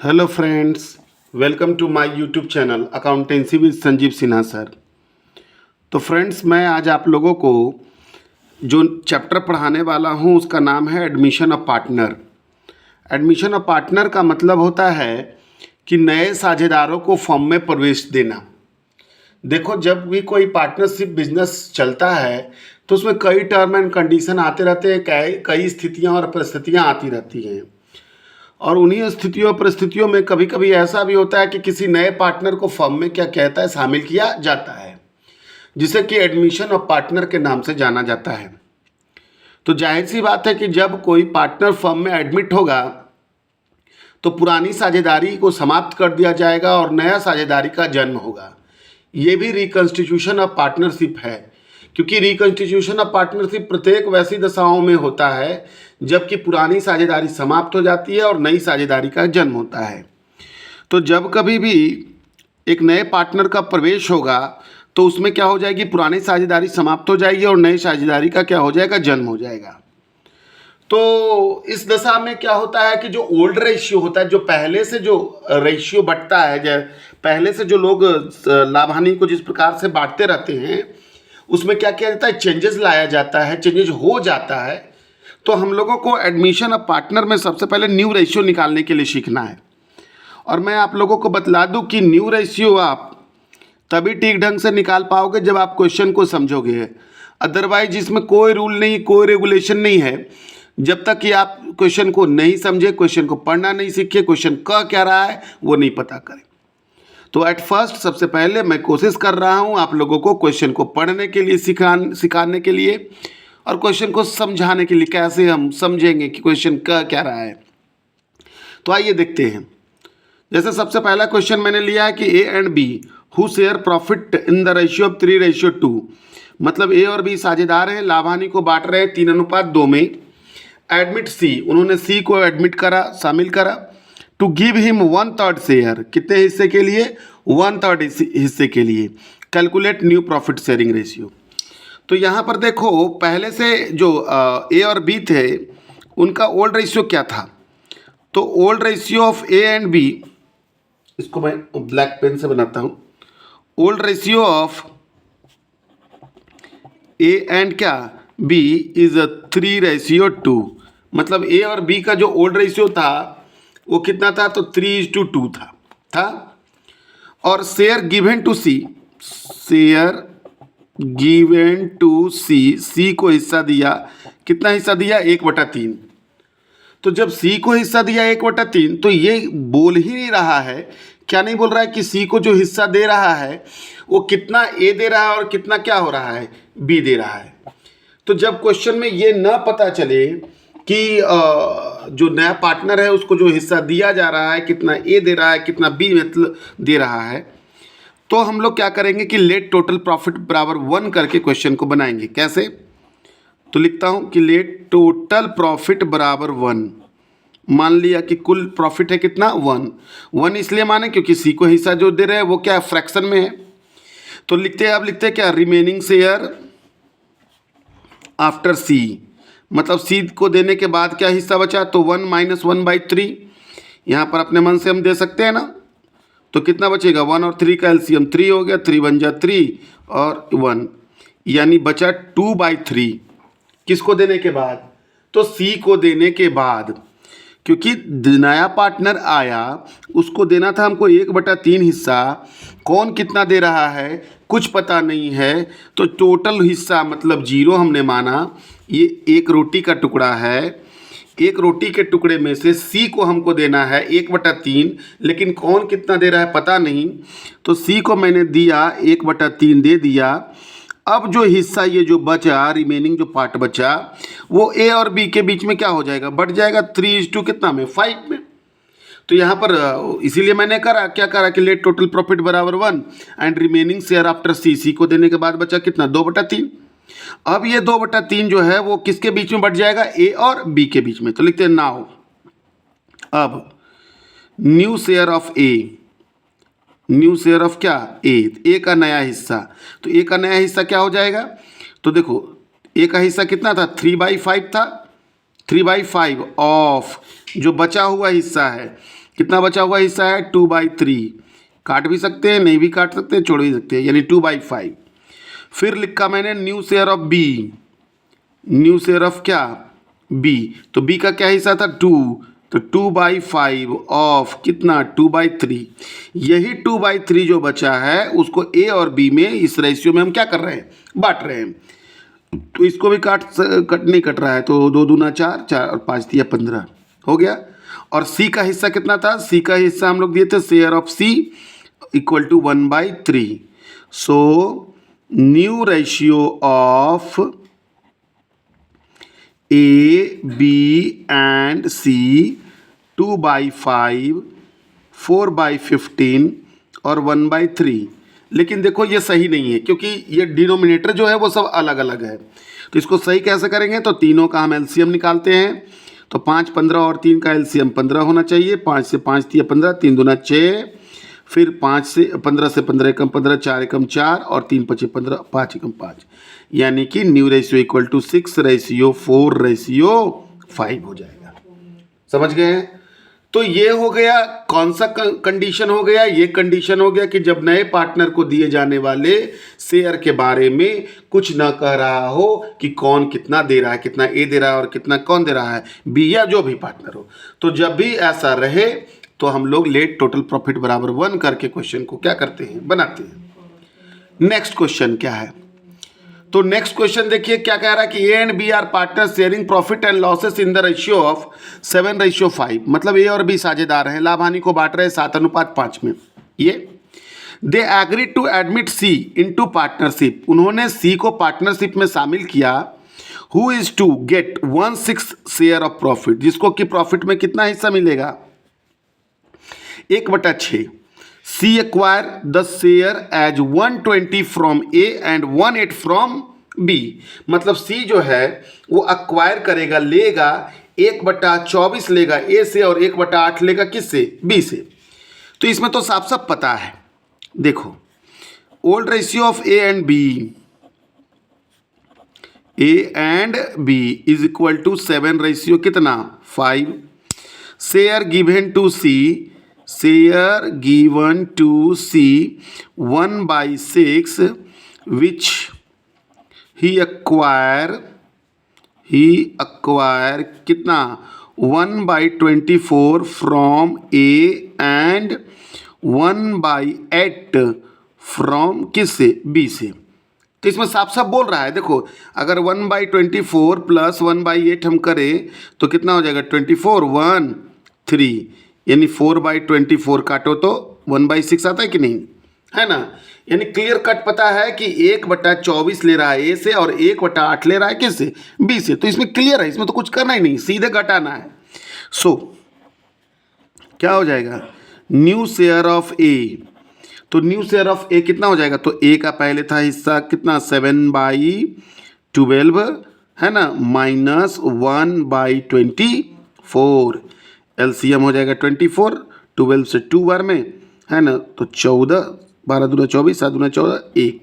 Hello friends, welcome to my YouTube channel accountancy with Sanjeev Sinha sir. तो friends, मैं आज आप लोगों को जो चैप्टर पढ़ाने वाला हूं उसका नाम है admission of partner. Admission of partner का मतलब होता है कि नए साझेदारों को फर्म में प्रवेश देना। देखो, जब भी कोई पार्टनरशिप बिजनेस चलता है तो उसमें कई टर्म एंड कंडीशन आते रहते हैं, कई स्थितियाँ और परिस्थितियाँ आती रहती हैं। और उन्हीं स्थितियों परिस्थितियों में कभी कभी ऐसा भी होता है कि किसी नए पार्टनर को फर्म में क्या कहता है शामिल किया जाता है, जिसे कि एडमिशन ऑफ पार्टनर के नाम से जाना जाता है। तो जाहिर सी बात है कि जब कोई पार्टनर फर्म में एडमिट होगा तो पुरानी साझेदारी को समाप्त कर दिया जाएगा और नया साझेदारी का जन्म होगा। ये भी रिकंस्टिट्यूशन ऑफ पार्टनरशिप है, क्योंकि रिकंस्टिट्यूशन ऑफ पार्टनरशिप प्रत्येक वैसी दशाओं में होता है जबकि पुरानी साझेदारी समाप्त हो जाती है और नई साझेदारी का जन्म होता है। तो जब कभी भी एक नए पार्टनर का प्रवेश होगा तो उसमें क्या हो जाएगी, पुरानी साझेदारी समाप्त हो जाएगी और नई साझेदारी का क्या हो जाएगा, जन्म हो जाएगा। तो इस दशा में क्या होता है कि जो ओल्ड रेशियो होता है, जो पहले से जो रेशियो बढ़ता है, पहले से जो लोग लाभानी को जिस प्रकार से बांटते रहते हैं उसमें क्या किया जाता है, चेंजेस लाया जाता है, चेंजेस हो जाता है। तो हम लोगों को एडमिशन ऑफ पार्टनर में सबसे पहले न्यू रेशियो निकालने के लिए सीखना है। और मैं आप लोगों को बतला दूं कि न्यू रेशियो आप तभी ठीक ढंग से निकाल पाओगे जब आप क्वेश्चन को समझोगे। अदरवाइज इसमें कोई रूल नहीं, कोई रेगुलेशन नहीं है। जब तक कि आप क्वेश्चन को नहीं समझे, क्वेश्चन को पढ़ना नहीं सीखे, क्वेश्चन कह क्या रहा है वो नहीं पता करें। तो एट फर्स्ट सबसे पहले मैं कोशिश कर रहा हूं आप लोगों को क्वेश्चन को पढ़ने के लिए सिखाने के लिए और क्वेश्चन को समझाने के लिए, कैसे हम समझेंगे कि क्वेश्चन क्या रहा है। तो आइए देखते हैं। जैसे सबसे पहला क्वेश्चन मैंने लिया है कि A and B who share profit in the ratio of 3:2, मतलब ए और बी साझेदार हैं, लाभानी को बांट रहे हैं 3:2 में। एडमिट सी, उन्होंने सी को एडमिट करा, शामिल करा। टू गिव हिम 1/3 शेयर, कितने हिस्से के लिए, 1/3 हिस्से के लिए। Calculate new profit sharing ratio. तो यहाँ पर देखो, पहले से जो ए और बी थे उनका ओल्ड रेशियो क्या था। तो old ratio of A and B, इसको मैं ब्लैक पेन से बनाता हूँ। Old ratio of A and क्या, बी इज 3:2। मतलब ए और बी का जो ओल्ड रेशियो था वो कितना था, तो 3:2 था। और share given to C, share given to C, C को हिस्सा दिया, कितना हिस्सा दिया, 1/3। तो जब सी को हिस्सा दिया 1/3 तो ये बोल ही नहीं रहा है, क्या नहीं बोल रहा है कि सी को जो हिस्सा दे रहा है वो कितना ए दे रहा है और कितना क्या हो रहा है, बी दे रहा है। तो जब क्वेश्चन में ये न पता चले कि जो नया पार्टनर है उसको जो हिस्सा दिया जा रहा है कितना ए दे रहा है, कितना बी मतलब दे रहा है, तो हम लोग क्या करेंगे कि लेट टोटल प्रॉफिट बराबर 1 करके क्वेश्चन को बनाएंगे। कैसे, तो लिखता हूं कि लेट टोटल प्रॉफिट बराबर 1। मान लिया कि कुल प्रॉफिट है कितना, 1 इसलिए माने क्योंकि सी को हिस्सा जो दे रहे हैं वो क्या फ्रैक्शन में है। तो लिखते हैं, अब लिखते हैं क्या, रिमेनिंग शेयर आफ्टर सी, मतलब सी को देने के बाद क्या हिस्सा बचा, तो 1 - 1/3। यहाँ पर अपने मन से हम दे सकते हैं ना, तो कितना बचेगा, 1 और 3 का एलसीएम 3 हो गया, 3 × 3 और 1, यानी बचा 2/3। किसको देने के बाद, तो सी को देने के बाद, क्योंकि नया पार्टनर आया उसको देना था हमको 1/3 हिस्सा। कौन कितना दे रहा है कुछ पता नहीं है, तो टोटल हिस्सा मतलब 0 हमने माना। ये एक रोटी का टुकड़ा है, एक रोटी के टुकड़े में से सी को हमको देना है 1/3, लेकिन कौन कितना दे रहा है पता नहीं। तो सी को मैंने दिया 1/3 दे दिया। अब जो हिस्सा ये जो बचा, रिमेनिंग जो पार्ट बचा, वो ए और बी के बीच में क्या हो जाएगा, बढ़ जाएगा 3:2 कितना में, 5 में। तो यहाँ पर इसीलिए मैंने क्या करा कि लेट टोटल प्रॉफिट बराबर 1 and remaining share after C, C को देने के बाद बचा कितना, 2/3। अब ये 2/3 जो है वो किसके बीच में बढ़ जाएगा, ए और बी के बीच में। तो लिखते हैं नाउ, अब new share of A, new share of क्या, ए का नया हिस्सा। तो ए का नया हिस्सा क्या हो जाएगा, तो देखो ए का हिस्सा कितना था, 3/5 था। 3/5 ऑफ जो बचा हुआ हिस्सा है कितना बचा हुआ हिस्सा है 2/3, काट भी सकते हैं, नहीं भी काट सकते, छोड़ भी सकते हैं, यानी 2/5। फिर लिखा मैंने new share of B, new share of क्या बी, तो बी का क्या हिस्सा था 2, तो 2/5 ऑफ कितना 2/3। यही 2/3 जो बचा है उसको ए और बी में इस रेशियो में हम क्या कर रहे हैं, बांट रहे हैं। तो इसको भी कट नहीं कट रहा है, तो 2 दूना 4, 4 और 5 दिया 15 हो गया। और सी का हिस्सा कितना था, सी का हिस्सा हम लोग दिए थे share of C equal to 1/3। So new ratio of A B and C 2/5, 4/15 और 1/3। लेकिन देखो ये सही नहीं है क्योंकि ये डिनोमिनेटर जो है वो सब अलग अलग है। तो इसको सही कैसे करेंगे, तो तीनों का हम एलसीएम निकालते हैं। तो 5, 15 और 3 का एलसीएम 15 होना चाहिए। 5 से 5 दिया 15, 3 दूना 6, फिर 5 से 15 से 15 एकम 15, 4 एकम 4 और 3 पचे 15, 5 एकम 5, यानी कि न्यू रेशियो इक्वल टू 6/4/5 हो जाएगा। समझ गए हैं। तो ये हो गया, कौन सा कंडीशन हो गया, ये कंडीशन हो गया कि जब नए पार्टनर को दिए जाने वाले शेयर के बारे में कुछ ना कह रहा हो कि कौन कितना दे रहा है, कितना ए दे रहा है और कितना कौन दे रहा है, बी या जो भी पार्टनर हो। तो जब भी ऐसा रहे तो हम लोग लेट टोटल प्रॉफिट बराबर 1 करके क्वेश्चन को क्या करते हैं, बनाते हैं। नेक्स्ट क्वेश्चन क्या है, तो नेक्स्ट क्वेश्चन देखिए क्या कह रहा है कि A and B are partner sharing profit and losses in the ratio of 7/5। मतलब ए और बी साझेदार हैं, लाभ हानि को बांट रहे हैं 7:5 में। ये they agree to admit C into partnership, उन्होंने सी को पार्टनरशिप में शामिल किया। Who is to get 1/6 share of profit, जिसको कि प्रॉफिट में कितना हिस्सा मिलेगा 1/6। C acquire the share as 120 from A and 1/8 from B। मतलब C जो है वो अक्वायर करेगा, लेगा 1/24 लेगा A से और 1/8 लेगा किससे, B से। तो इसमें तो साफ साफ पता है, देखो old ratio of A and B is equal to 7 ratio कितना 5। Share given to C, share given to C 1/6 which he acquire कितना 1/24 from A and 1/8 from किससे, B से। तो इसमें साफ साफ बोल रहा है, देखो अगर 1/24 प्लस 1/8 हम करें तो कितना हो जाएगा 24, 1, 3, यानी 4/24 काटो तो 1/6 आता है कि नहीं, है ना। यानी क्लियर कट पता है कि 1/24 ले रहा है ए से और 1/8 ले रहा है किससे, बी से। तो इसमें क्लियर है, इसमें तो कुछ करना ही नहीं, सीधे घटाना है। सो क्या हो जाएगा न्यू शेयर ऑफ ए, तो न्यू शेयर ऑफ ए कितना हो जाएगा, तो ए का पहले था हिस्सा कितना 7/12 है ना, माइनस 1/24, एलसीएम हो जाएगा 24, 12 से 2 बार में है ना, तो 14, 12 दूना 24, 7 दूना 14, 1,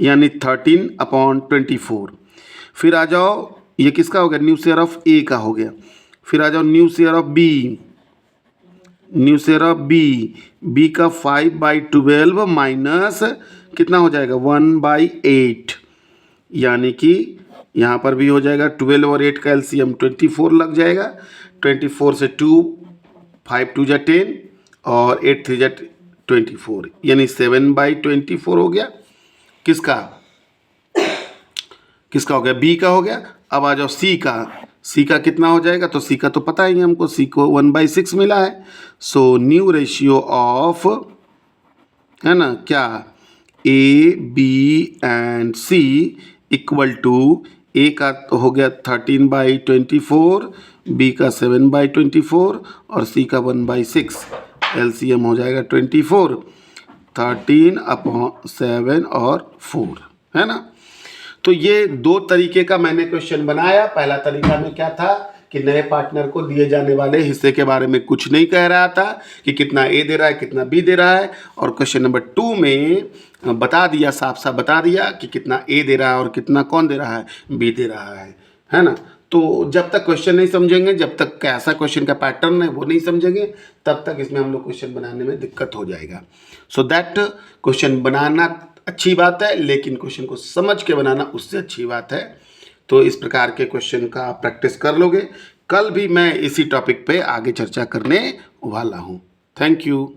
यानी 13/24। फिर आ जाओ ये किसका हो गया, न्यू शेयर ऑफ ए का हो गया। फिर आ जाओ new share of B, new share of B का 5/12 माइनस कितना हो जाएगा 1/8, यानी कि यहाँ पर भी हो जाएगा 12 और 8 का एलसीएम 24 लग जाएगा। 24 से 2, 5 2 जा 10 और 8 3 जा 24, यानी 7/24 हो गया। किसका हो गया, बी का हो गया। अब आ जाओ सी का कितना हो जाएगा, तो सी का तो पता ही है हमको, सी को 1/6 मिला है। सो न्यू रेशियो ऑफ है ना क्या A B and C equal to, A का हो गया 13/24, बी का 7/24 और सी का 1/6, एलसीएम हो जाएगा 24, 13/7 और 4, है ना। तो ये दो तरीके का मैंने क्वेश्चन बनाया। पहला तरीका में क्या था कि नए पार्टनर को दिए जाने वाले हिस्से के बारे में कुछ नहीं कह रहा था कि कितना ए दे रहा है कितना बी दे रहा है, और क्वेश्चन नंबर 2 में बता दिया, साफ साफ बता दिया कि कितना ए दे रहा है और कितना कौन दे रहा है, बी दे रहा है ना। तो जब तक क्वेश्चन नहीं समझेंगे, जब तक कैसा क्वेश्चन का पैटर्न है वो नहीं समझेंगे, तब तक इसमें हम लोग क्वेश्चन बनाने में दिक्कत हो जाएगा। सो दैट क्वेश्चन बनाना अच्छी बात है, लेकिन क्वेश्चन को समझ के बनाना उससे अच्छी बात है। तो इस प्रकार के क्वेश्चन का प्रैक्टिस कर लोगे। कल भी मैं इसी टॉपिक पे आगे चर्चा करने वाला हूँ। Thank you.